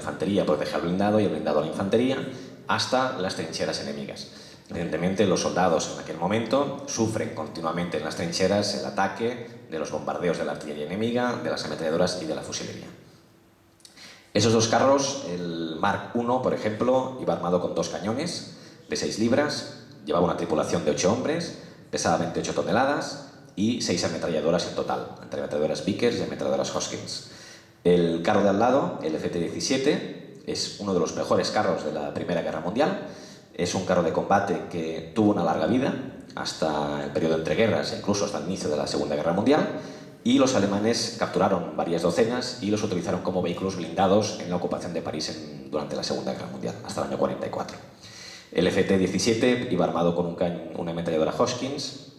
infantería protege al blindado y el blindado a la infantería, hasta las trincheras enemigas. Evidentemente, los soldados en aquel momento sufren continuamente en las trincheras el ataque de los bombardeos de la artillería enemiga, de las ametralladoras y de la fusilería. Esos dos carros, el Mark I, por ejemplo, iba armado con 2 cañones de 6 libras, llevaba una tripulación de 8 hombres, pesaba 28 toneladas y 6 ametralladoras en total, entre ametralladoras Vickers y ametralladoras Hoskins. El carro de al lado, el FT-17, es uno de los mejores carros de la Primera Guerra Mundial. Es un carro de combate que tuvo una larga vida, hasta el periodo entre guerras e incluso hasta el inicio de la Segunda Guerra Mundial, y los alemanes capturaron varias docenas y los utilizaron como vehículos blindados en la ocupación de París durante la Segunda Guerra Mundial, hasta el año 44. El FT-17 iba armado con una ametralladora Hoskins,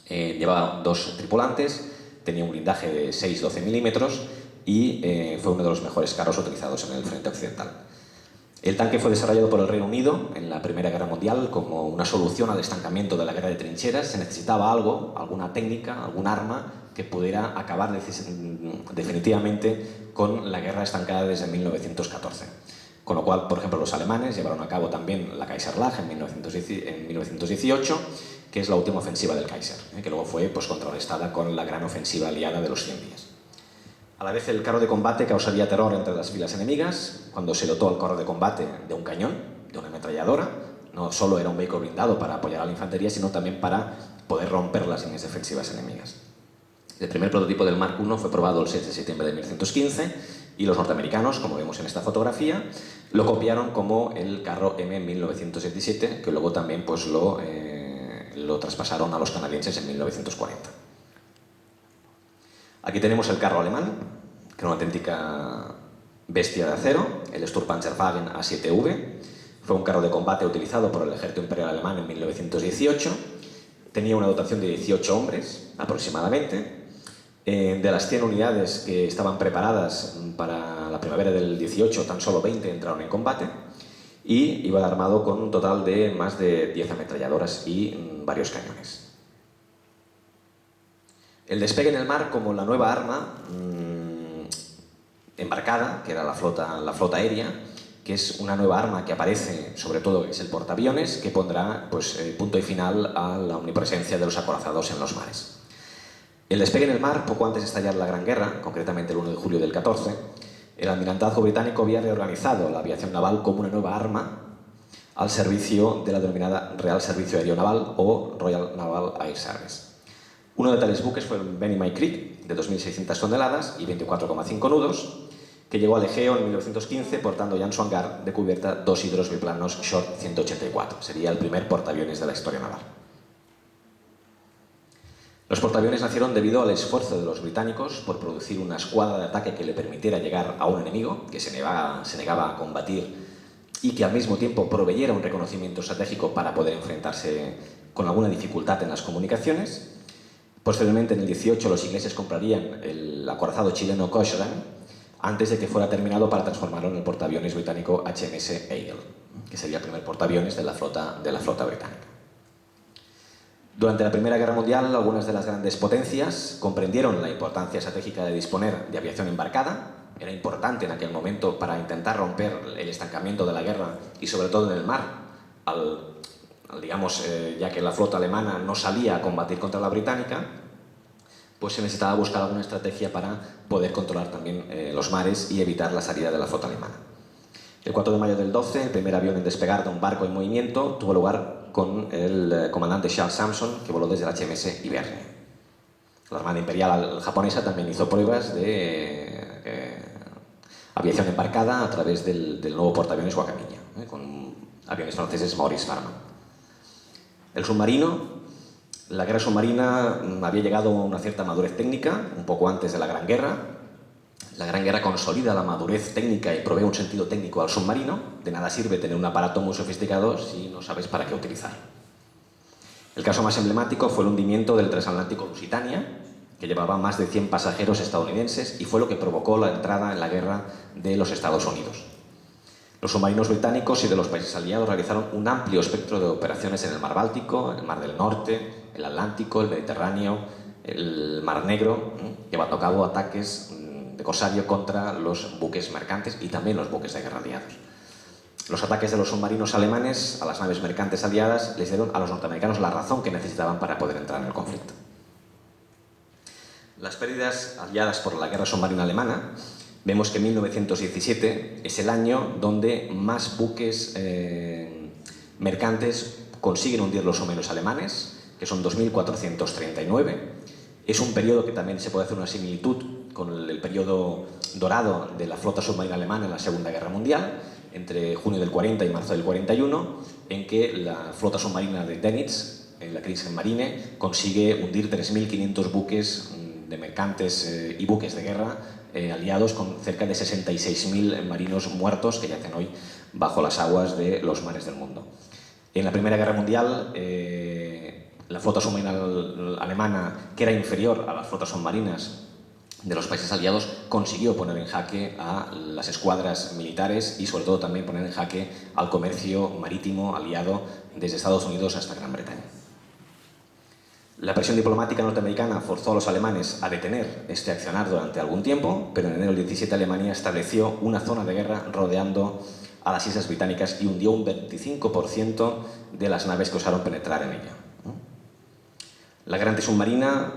llevaba 2 tripulantes, tenía un blindaje de 6-12 milímetros y fue uno de los mejores carros utilizados en el frente occidental. El tanque fue desarrollado por el Reino Unido en la Primera Guerra Mundial como una solución al estancamiento de la guerra de trincheras. Se necesitaba algo, alguna técnica, algún arma que pudiera acabar definitivamente con la guerra estancada desde 1914. Con lo cual, por ejemplo, los alemanes llevaron a cabo también la Kaiserlage en 1918, que es la última ofensiva del Kaiser, que luego fue contrarrestada con la gran ofensiva aliada de los 100 días. A la vez, el carro de combate causaría terror entre las filas enemigas cuando se dotó al carro de combate de un cañón, de una ametralladora. No solo era un vehículo blindado para apoyar a la infantería, sino también para poder romper las líneas defensivas enemigas. El primer prototipo del Mark I fue probado el 6 de septiembre de 1915 y los norteamericanos, como vemos en esta fotografía, lo copiaron como el carro M en 1977, que luego también lo traspasaron a los canadienses en 1940. Aquí tenemos el carro alemán, que es una auténtica bestia de acero, el Sturmpanzerwagen A7V. Fue un carro de combate utilizado por el ejército imperial alemán en 1918. Tenía una dotación de 18 hombres, aproximadamente. De las 100 unidades que estaban preparadas para la primavera del 18, tan solo 20 entraron en combate. Y iba armado con un total de más de 10 ametralladoras y varios cañones. El despegue en el mar como la nueva arma embarcada, que era la flota aérea, que es una nueva arma que aparece, sobre todo es el portaaviones, que pondrá punto y final a la omnipresencia de los acorazados en los mares. El despegue en el mar, poco antes de estallar la Gran Guerra, concretamente el 1 de julio del 14, el almirantazgo británico había reorganizado la aviación naval como una nueva arma al servicio de la denominada Real Servicio Aéreo Naval o Royal Naval Air Service. Uno de tales buques fue el Benny My Creek, de 2.600 toneladas y 24,5 nudos, que llegó al Egeo en 1915 portando ya en su hangar de cubierta 2 hidrobiplanos Short 184. Sería el primer portaaviones de la historia naval. Los portaaviones nacieron debido al esfuerzo de los británicos por producir una escuadra de ataque que le permitiera llegar a un enemigo que se negaba a combatir y que al mismo tiempo proveyera un reconocimiento estratégico para poder enfrentarse con alguna dificultad en las comunicaciones. Posteriormente, en el 18, los ingleses comprarían el acorazado chileno Cochrane antes de que fuera terminado para transformarlo en el portaaviones británico HMS Eagle, que sería el primer portaaviones de la flota británica. Durante la Primera Guerra Mundial, algunas de las grandes potencias comprendieron la importancia estratégica de disponer de aviación embarcada. Era importante en aquel momento para intentar romper el estancamiento de la guerra y sobre todo en el mar, ya que la flota alemana no salía a combatir contra la británica, pues se necesitaba buscar alguna estrategia para poder controlar también los mares y evitar la salida de la flota alemana. El 4 de mayo del 12, el primer avión en despegar de un barco en movimiento tuvo lugar con el comandante Charles Sampson, que voló desde el HMS Hibernia. La Armada Imperial japonesa también hizo pruebas de aviación embarcada a través del nuevo portaaviones Wakamiya, con aviones franceses Maurice Farman. El submarino, la guerra submarina había llegado a una cierta madurez técnica, un poco antes de la Gran Guerra. La Gran Guerra consolida la madurez técnica y provee un sentido técnico al submarino. De nada sirve tener un aparato muy sofisticado si no sabes para qué utilizarlo. El caso más emblemático fue el hundimiento del transatlántico Lusitania, que llevaba más de 100 pasajeros estadounidenses y fue lo que provocó la entrada en la guerra de los Estados Unidos. Los submarinos británicos y de los países aliados realizaron un amplio espectro de operaciones en el Mar Báltico, el Mar del Norte, el Atlántico, el Mediterráneo, el Mar Negro, llevando a cabo ataques de corsario contra los buques mercantes y también los buques de guerra aliados. Los ataques de los submarinos alemanes a las naves mercantes aliadas les dieron a los norteamericanos la razón que necesitaban para poder entrar en el conflicto. Las pérdidas aliadas por la guerra submarina alemana, vemos que 1917 es el año donde más buques mercantes consiguen hundir los submarinos alemanes, que son 2.439. Es un periodo que también se puede hacer una similitud con el periodo dorado de la flota submarina alemana en la Segunda Guerra Mundial, entre junio del 40 y marzo del 41, en que la flota submarina de Dönitz, en la Kriegsmarine, consigue hundir 3.500 buques de mercantes y buques de guerra aliados, con cerca de 66.000 marinos muertos que yacen hoy bajo las aguas de los mares del mundo. En la Primera Guerra Mundial, la flota submarina alemana, que era inferior a las flotas submarinas de los países aliados, consiguió poner en jaque a las escuadras militares y sobre todo también poner en jaque al comercio marítimo aliado desde Estados Unidos hasta Gran Bretaña. La presión diplomática norteamericana forzó a los alemanes a detener este accionar durante algún tiempo, pero en enero del 17 Alemania estableció una zona de guerra rodeando a las Islas Británicas y hundió un 25% de las naves que osaron penetrar en ella. La guerra antisubmarina,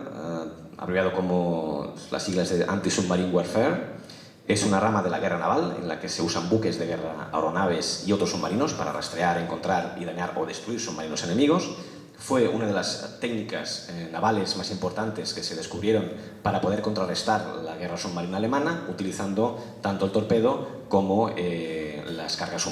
abreviado como las siglas de Anti-Submarine Warfare, es una rama de la guerra naval en la que se usan buques de guerra, aeronaves y otros submarinos para rastrear, encontrar y dañar o destruir submarinos enemigos. Fue una de las técnicas navales más importantes que se descubrieron para poder contrarrestar la guerra submarina alemana, utilizando tanto el torpedo como las cargas submarinas.